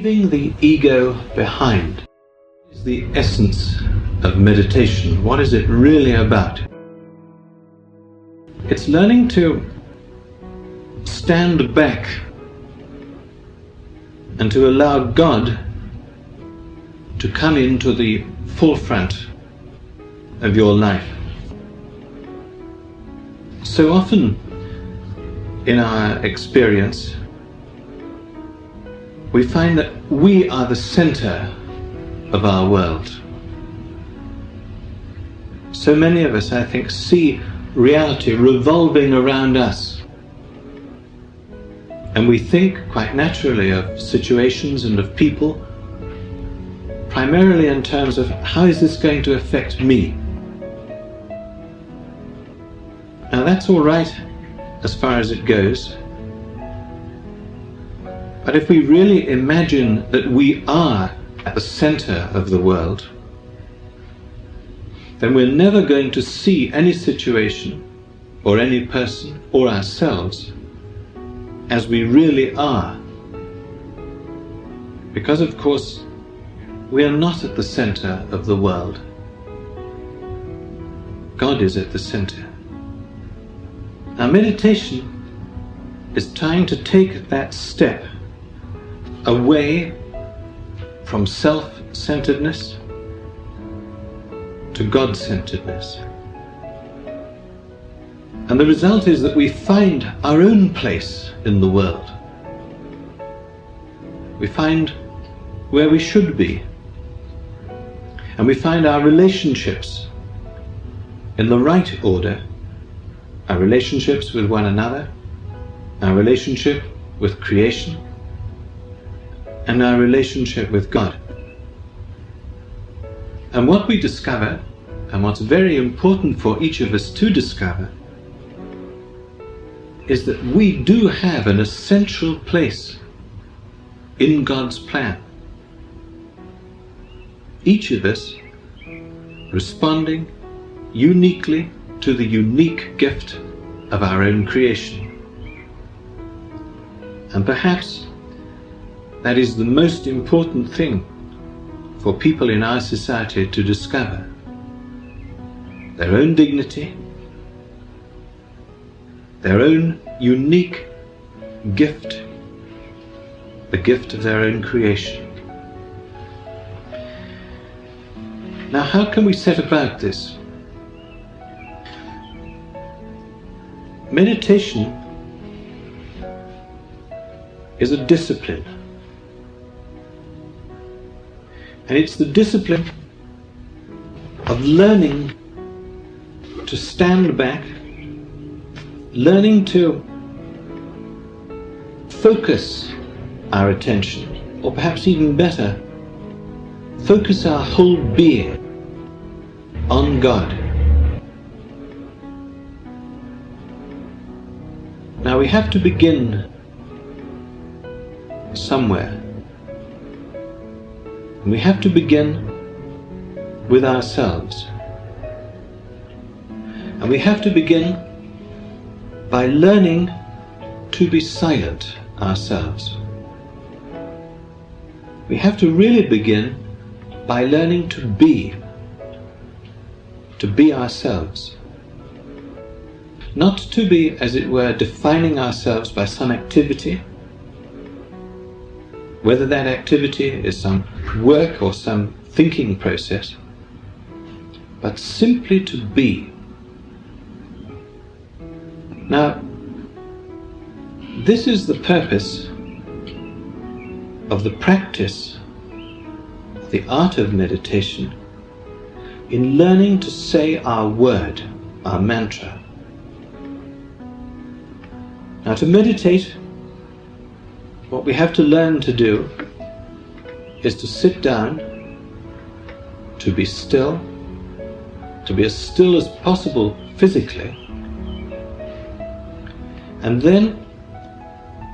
Leaving the ego behind is the essence of meditation. What is it really about? It's learning to stand back and to allow God to come into the forefront of your life. So often in our experience, we find that we are the center of our world. So many of us, I think, see reality revolving around us. And we think quite naturally of situations and of people, primarily in terms of how is this going to affect me? Now that's all right as far as it goes. But if we really imagine that we are at the center of the world, then we're never going to see any situation or any person or ourselves as we really are. Because of course, we are not at the center of the world. God is at the center. Now meditation is trying to take that step away from self-centeredness to God-centeredness. And the result is that we find our own place in the world. We find where we should be. And we find our relationships in the right order. Our relationships with one another, our relationship with creation, and our relationship with God. And what we discover, and what's very important for each of us to discover, is that we do have an essential place in God's plan. Each of us responding uniquely to the unique gift of our own creation. And perhaps that is the most important thing for people in our society to discover. Their own dignity, their own unique gift, the gift of their own creation. Now, how can we set about this? Meditation is a discipline. And it's the discipline of learning to stand back, learning to focus our attention, or perhaps even better, focus our whole being on God. Now we have to begin somewhere. And we have to begin with ourselves. And we have to begin by learning to be silent ourselves. We have to really begin by learning to be ourselves. Not to be, as it were, defining ourselves by some activity, whether that activity is some work or some thinking process, but simply to be. Now, this is the purpose of the practice, the art of meditation, in learning to say our word, our mantra. Now, to meditate, what we have to learn to do is to sit down, to be still, to be as still as possible physically, and then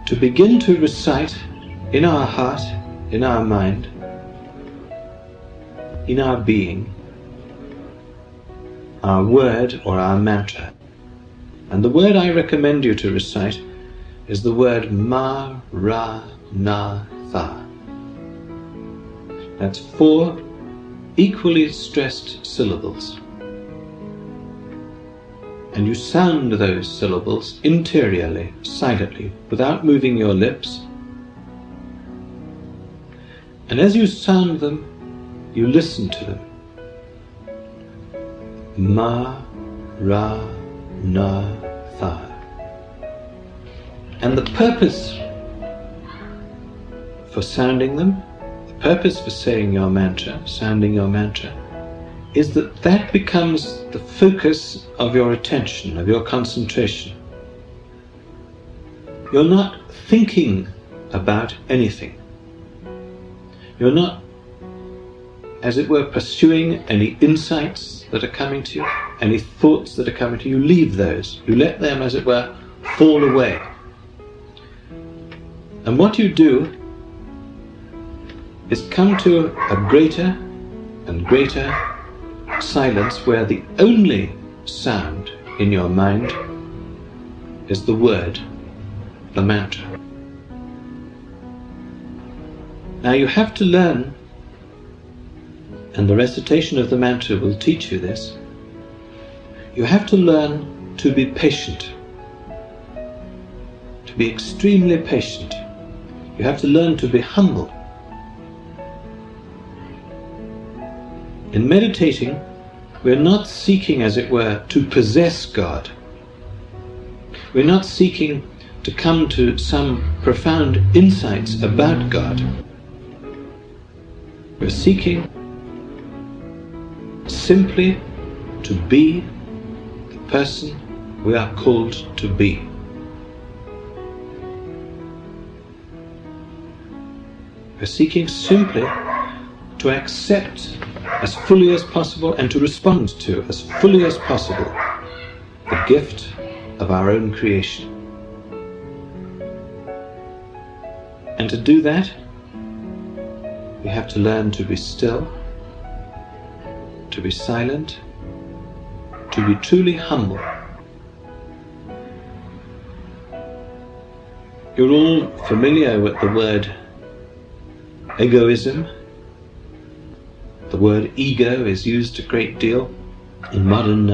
to begin to recite in our heart, in our mind, in our being, our word or our mantra. And the word I recommend you to recite is the word Ma-ra-na-tha. That's 4 equally stressed syllables. And you sound those syllables interiorly, silently, without moving your lips. And as you sound them, you listen to them. Ma, Ra, Na, Tha. And the purpose for sounding them, the purpose for saying your mantra, sounding your mantra, is that that becomes the focus of your attention, of your concentration. You're not thinking about anything. You're not, as it were, pursuing any insights that are coming to you, any thoughts that are coming to you. You leave those. You let them, as it were, fall away. And what you do is come to a greater and greater silence where the only sound in your mind is the word, the mantra. Now you have to learn, and the recitation of the mantra will teach you this, you have to learn to be patient, to be extremely patient. You have to learn to be humble. In meditating, we're not seeking, as it were, to possess God. We're not seeking to come to some profound insights about God. We're seeking simply to be the person we are called to be. We're seeking simply to accept as fully as possible and to respond to as fully as possible the gift of our own creation. And to do that, we have to learn to be still, to be silent, to be truly humble. You're all familiar with the word egoism. The word ego is used a great deal in modern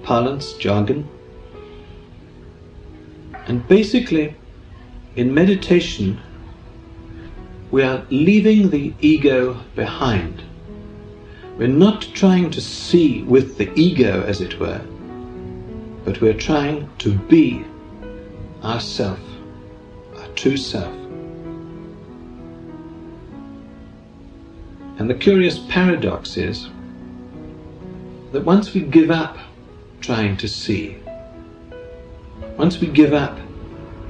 parlance, jargon. And basically, in meditation, we are leaving the ego behind. We're not trying to see with the ego, as it were, but we're trying to be ourself, our true self. And the curious paradox is that once we give up trying to see, once we give up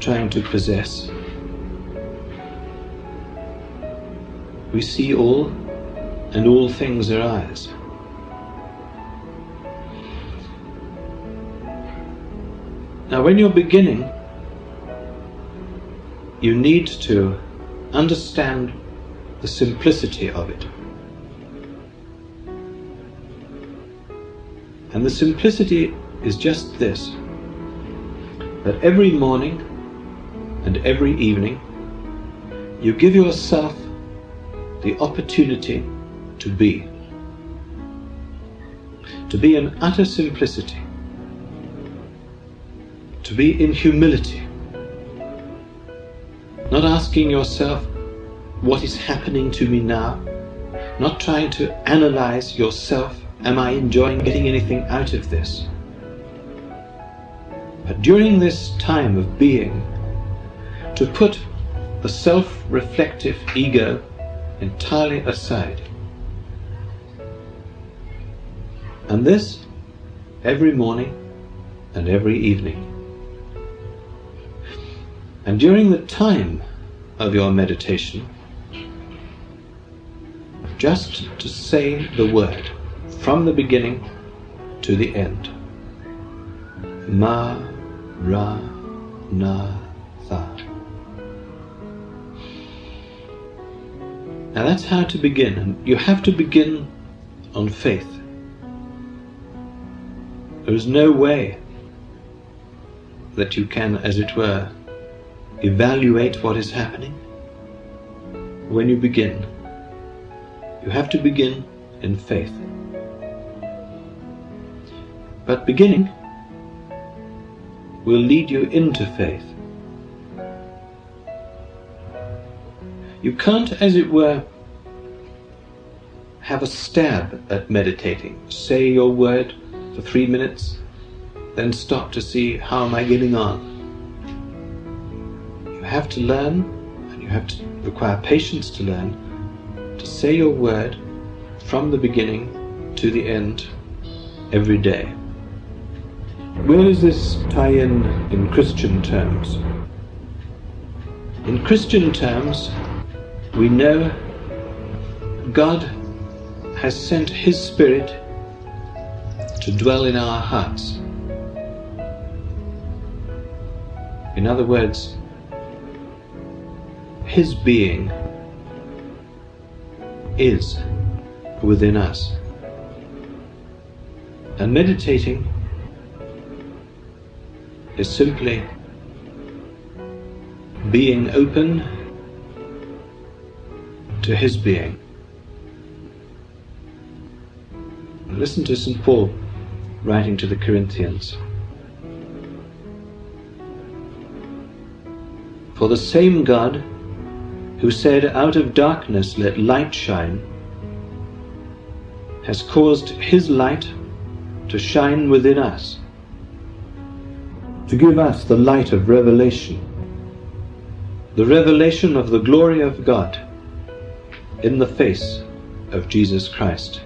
trying to possess, we see all, and all things are ours. Now, when you're beginning, you need to understand the simplicity of it. And the simplicity is just this, that every morning and every evening you give yourself the opportunity to be in utter simplicity, to be in humility, not asking yourself, what is happening to me now? Not trying to analyze yourself, am I enjoying getting anything out of this? But during this time of being, to put the self-reflective ego entirely aside. And this every morning and every evening. And during the time of your meditation, just to say the word from the beginning to the end. Ma, Ra, Na, Tha. Now that's how to begin, and you have to begin on faith. There is no way that you can, as it were, evaluate what is happening when you begin. You have to begin in faith. But beginning will lead you into faith. You can't, as it were, have a stab at meditating. Say your word for 3 minutes, then stop to see how am I getting on. You have to learn, and you have to require patience to learn, to say your word from the beginning to the end every day. Where does this tie in Christian terms? In Christian terms, we know God has sent His Spirit to dwell in our hearts. In other words, His being is within us. And meditating is simply being open to His being. Listen to St. Paul writing to the Corinthians. For the same God who said, "Out of darkness let light shine," has caused His light to shine within us, to give us the light of revelation, the revelation of the glory of God in the face of Jesus Christ.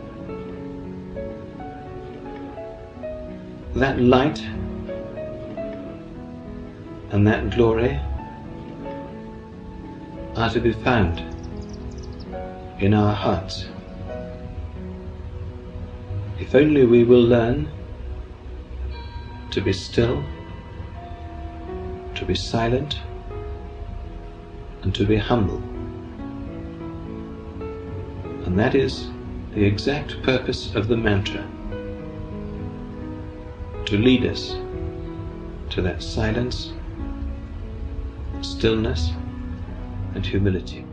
That light and that glory are to be found in our hearts. If only we will learn to be still, to be silent, and to be humble. And that is the exact purpose of the mantra, to lead us to that silence, stillness, and humility.